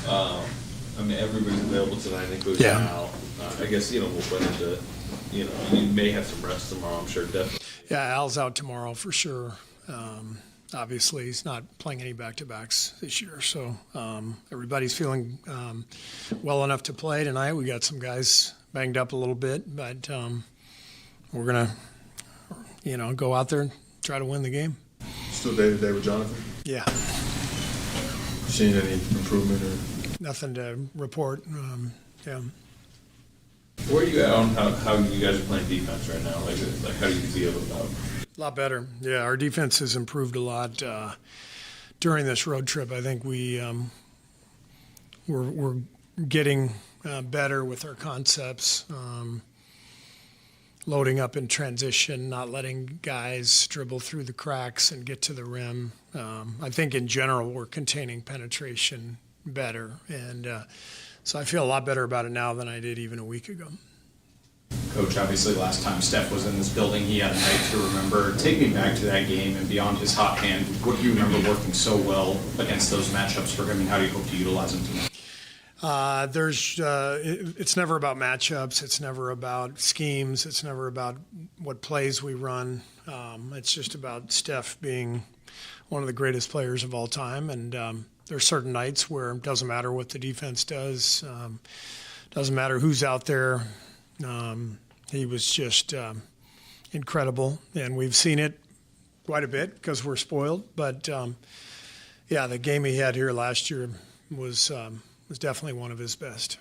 I mean, everybody's available tonight. I think it was Al. I guess, we'll put into, you may have some rest tomorrow, I'm sure, definitely. Yeah, Al's out tomorrow for sure. Obviously, he's not playing any back-to-backs this year, so everybody's feeling well enough to play tonight. We got some guys banged up a little bit, but we're going to, go out there and try to win the game. Still day-to-day with Jonathan? Yeah. Seen any improvement or? Nothing to report. Yeah. Where are you at on how you guys are playing defense right now? Like how do you feel about? A lot better. Yeah, our defense has improved a lot during this road trip. I think we're getting better with our concepts, loading up in transition, not letting guys dribble through the cracks and get to the rim. I think in general we're containing penetration better, and so I feel a lot better about it now than I did even a week ago. Coach, obviously last time Steph was in this building, he had a night to remember. Take me back to that game and beyond his hot hand. What do you remember working so well against those matchups for him, and how do you hope to utilize him tonight? It's never about matchups. It's never about schemes. It's never about what plays we run. It's just about Steph being one of the greatest players of all time. And there are certain nights where it doesn't matter what the defense does. Doesn't matter who's out there. He was just incredible. And we've seen it quite a bit because we're spoiled. But, the game he had here last year was definitely one of his best.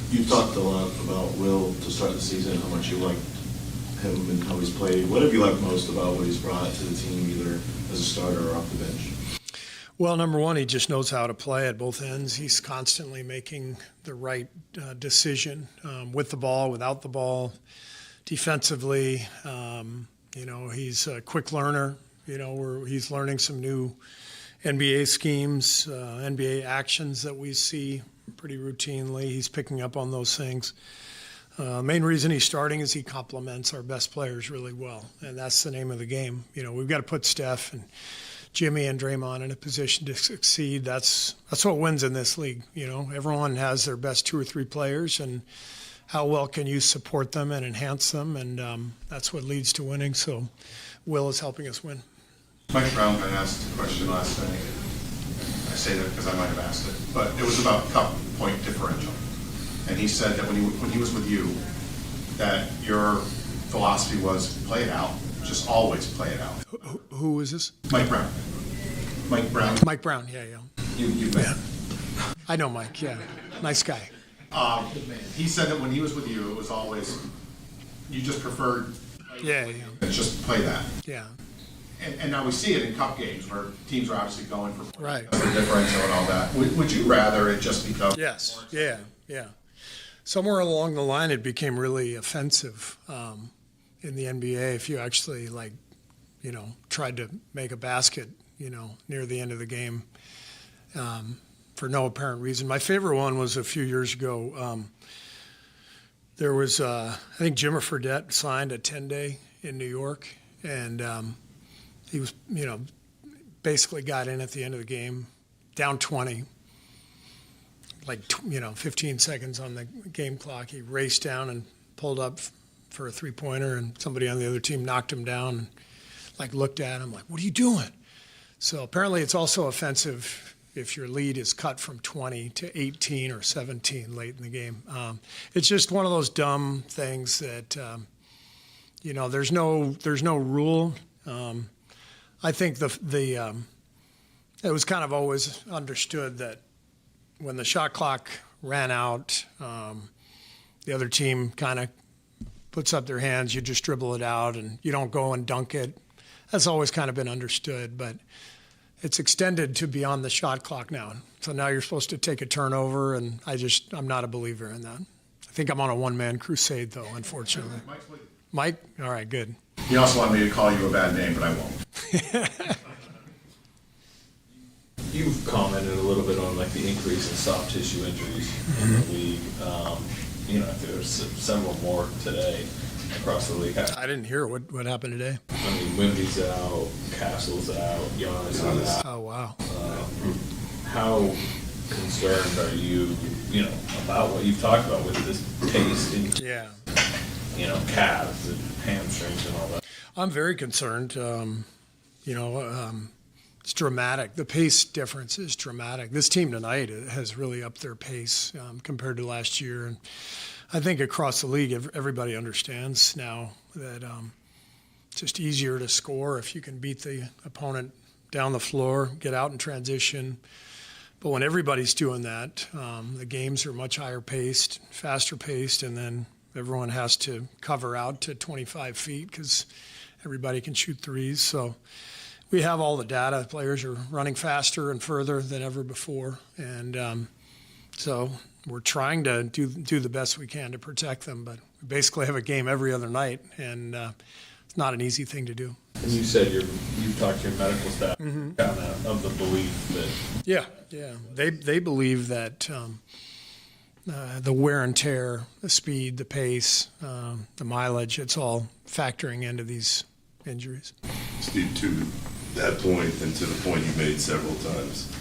You talked a lot about Will to start the season, how much you liked him and how he's played. What have you liked most about what he's brought to the team, either as a starter or off the bench? Well, number one, he just knows how to play at both ends. He's constantly making the right decision with the ball, without the ball, defensively. He's a quick learner. He's learning some new NBA schemes, NBA actions that we see pretty routinely. He's picking up on those things. Main reason he's starting is he complements our best players really well, and that's the name of the game. We've got to put Steph and Jimmy and Draymond in a position to succeed. That's what wins in this league. Everyone has their best two or three players, and how well can you support them and enhance them, and that's what leads to winning. So Will is helping us win. Mike Brown had asked a question last night. I say that because I might have asked it, but it was about cup point differential. And he said that when he was with you, that your philosophy was play it out, just always play it out. Who is this? Mike Brown. Mike Brown. Mike Brown, yeah. You met. I know Mike, yeah. Nice guy. He said that when he was with you, it was always, you just preferred just play that. Yeah. And now we see it in cup games where teams are obviously going for right. the differential and all that. Would you rather it just become? Yes. Yeah. Somewhere along the line, it became really offensive in the NBA if you actually tried to make a basket, near the end of the game for no apparent reason. My favorite one was a few years ago. There was, I think Jimmer Fredette signed a 10-day in New York, and he was, basically got in at the end of the game, down 20, 15 seconds on the game clock. He raced down and pulled up for a three-pointer, and somebody on the other team knocked him down and, looked at him like, what are you doing? So apparently it's also offensive if your lead is cut from 20 to 18 or 17 late in the game. It's just one of those dumb things that, there's no rule. I think it was kind of always understood that when the shot clock ran out, the other team kind of puts up their hands, you just dribble it out, and you don't go and dunk it. That's always kind of been understood, but it's extended to beyond the shot clock now. So now you're supposed to take a turnover, and I'm not a believer in that. I think I'm on a one-man crusade, though, unfortunately. Mike? All right, good. He also wanted me to call you a bad name, but I won't. You've commented a little bit on the increase in soft tissue injuries in the league. There's several more today across the league. I didn't hear what happened today. I mean, Wemby's out, Castle's out, Giannis is out. Oh, wow. How concerned are you, about what you've talked about with this pace in, Yeah. calves and hamstrings and all that? I'm very concerned. It's dramatic. The pace difference is dramatic. This team tonight has really upped their pace compared to last year. And I think across the league, everybody understands now that it's just easier to score if you can beat the opponent down the floor, get out in transition. But when everybody's doing that, the games are much higher paced, faster paced, and then everyone has to cover out to 25 feet because everybody can shoot threes. So we have all the data. Players are running faster and further than ever before. And so we're trying to do the best we can to protect them. But we basically have a game every other night, and it's not an easy thing to do. And you said you've talked to your medical staff kind of the belief that. Yeah. They believe that the wear and tear, the speed, the pace, the mileage, it's all factoring into these injuries. Steve, to that point and to the point you made several times,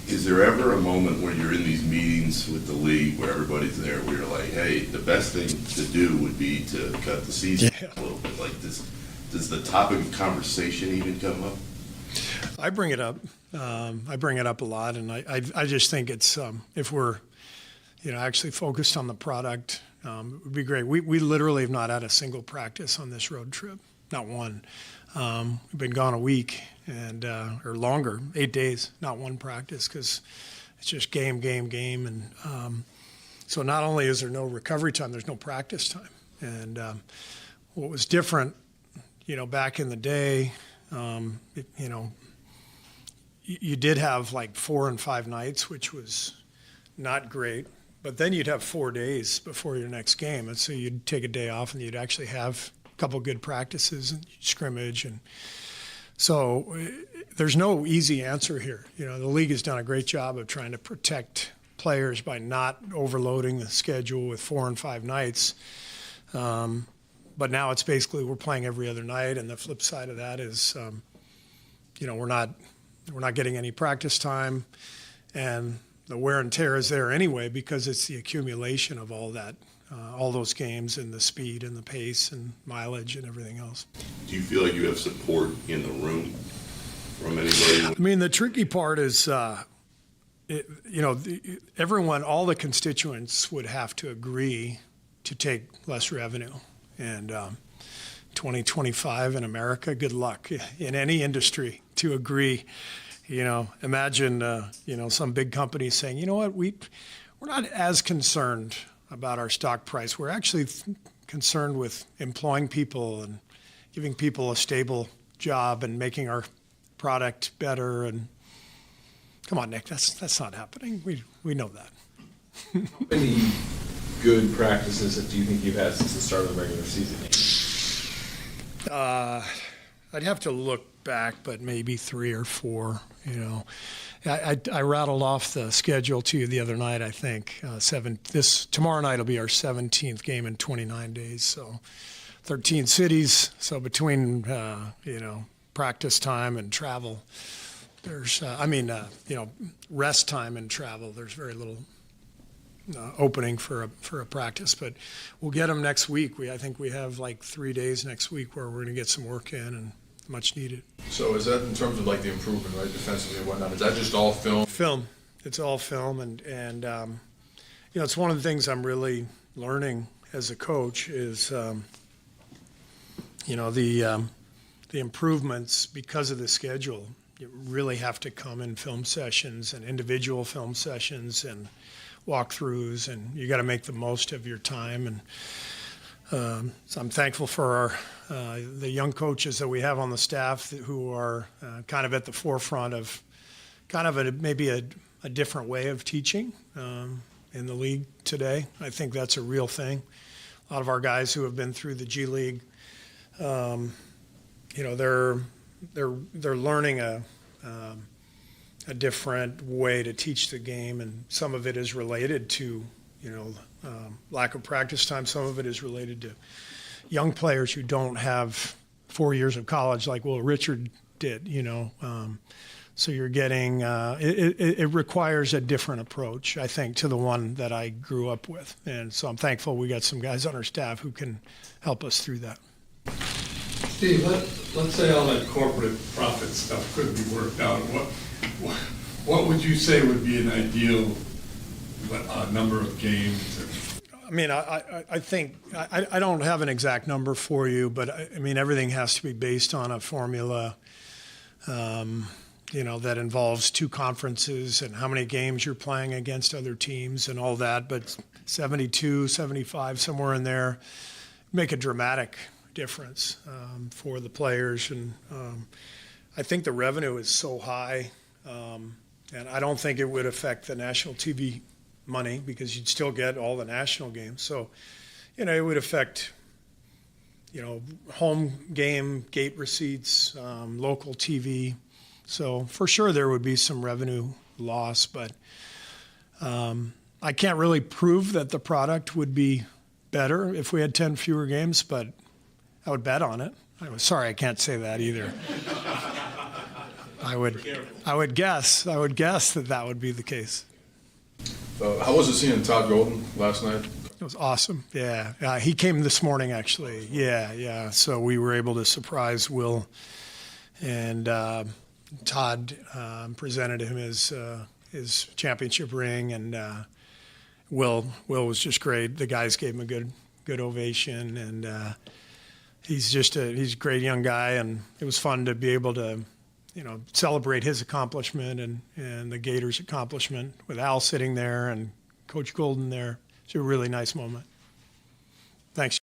is there ever a moment where you're in these meetings with the league where everybody's there where you're like, hey, the best thing to do would be to cut the season a little bit? Like, does the topic of conversation even come up? I bring it up. I bring it up a lot, and I just think it's if we're actually focused on the product, it would be great. We literally have not had a single practice on this road trip, not one. We've been gone a week or longer, 8 days, not one practice, because it's just game, and so not only is there no recovery time, there's no practice time. And what was different, back in the day, you did have like 4 and 5 nights, which was not great. But then you'd have 4 days before your next game. And so you'd take a day off and you'd actually have a couple good practices and scrimmage. And so there's no easy answer here. The league has done a great job of trying to protect players by not overloading the schedule with 4 and 5 nights. But now it's basically we're playing every other night. And the flip side of that is, we're not getting any practice time. And the wear and tear is there anyway because it's the accumulation of all that, all those games and the speed and the pace and mileage and everything else. Do you feel like you have support in the room from anybody? I mean, the tricky part is, everyone, all the constituents would have to agree to take less revenue. And 2025 in America, good luck in any industry to agree. Imagine, some big company saying, you know what, we're not as concerned about our stock price. We're actually concerned with employing people and giving people a stable job and making our product better. And come on, Nick, that's not happening. We know that. How many good practices do you think you've had since the start of the regular season? I'd have to look back, but maybe 3 or 4. I rattled off the schedule to you the other night. I think tomorrow night will be our 17th game in 29 days. So 13 cities. So between practice time and travel, there's rest time and travel. There's very little opening for a practice, but we'll get them next week. I think we have like 3 days next week where we're going to get some work in and much needed. So is that in terms of like the improvement, right, defensively and whatnot? Is that just all film? Film. It's all film, and it's one of the things I'm really learning as a coach is the improvements because of the schedule. You really have to come in film sessions and individual film sessions and walkthroughs, and you got to make the most of your time. And so I'm thankful for the young coaches that we have on the staff who are kind of at the forefront of kind of maybe a different way of teaching in the league today. I think that's a real thing. A lot of our guys who have been through the G League, they're learning a different way to teach the game, and some of it is related to lack of practice time. Some of it is related to young players who don't have 4 years of college like Will Richard did. So you're getting, it requires a different approach, I think, to the one that I grew up with. And so I'm thankful we got some guys on our staff who can help us through that. Steve, let's say all that corporate profit stuff could be worked out. What would you say would be an ideal number of games? I mean, I think, I don't have an exact number for you, but I mean, everything has to be based on a formula, that involves two conferences and how many games you're playing against other teams and all that. But 72, 75, somewhere in there, make a dramatic difference for the players. And I think the revenue is so high, and I don't think it would affect the national TV money because you'd still get all the national games. So, it would affect, home game gate receipts, local TV. So for sure there would be some revenue loss, but I can't really prove that the product would be better if we had 10 fewer games, but I would bet on it. Sorry, I can't say that either. I would guess that would be the case. How was it seeing Todd Golden last night? It was awesome. Yeah. He came this morning, actually. Yeah. So we were able to surprise Will, and Todd presented him his championship ring, and Will was just great. The guys gave him a good ovation, and he's a great young guy, and it was fun to be able to celebrate his accomplishment and the Gators' accomplishment with Al sitting there and Coach Golden there. It's a really nice moment. Thanks.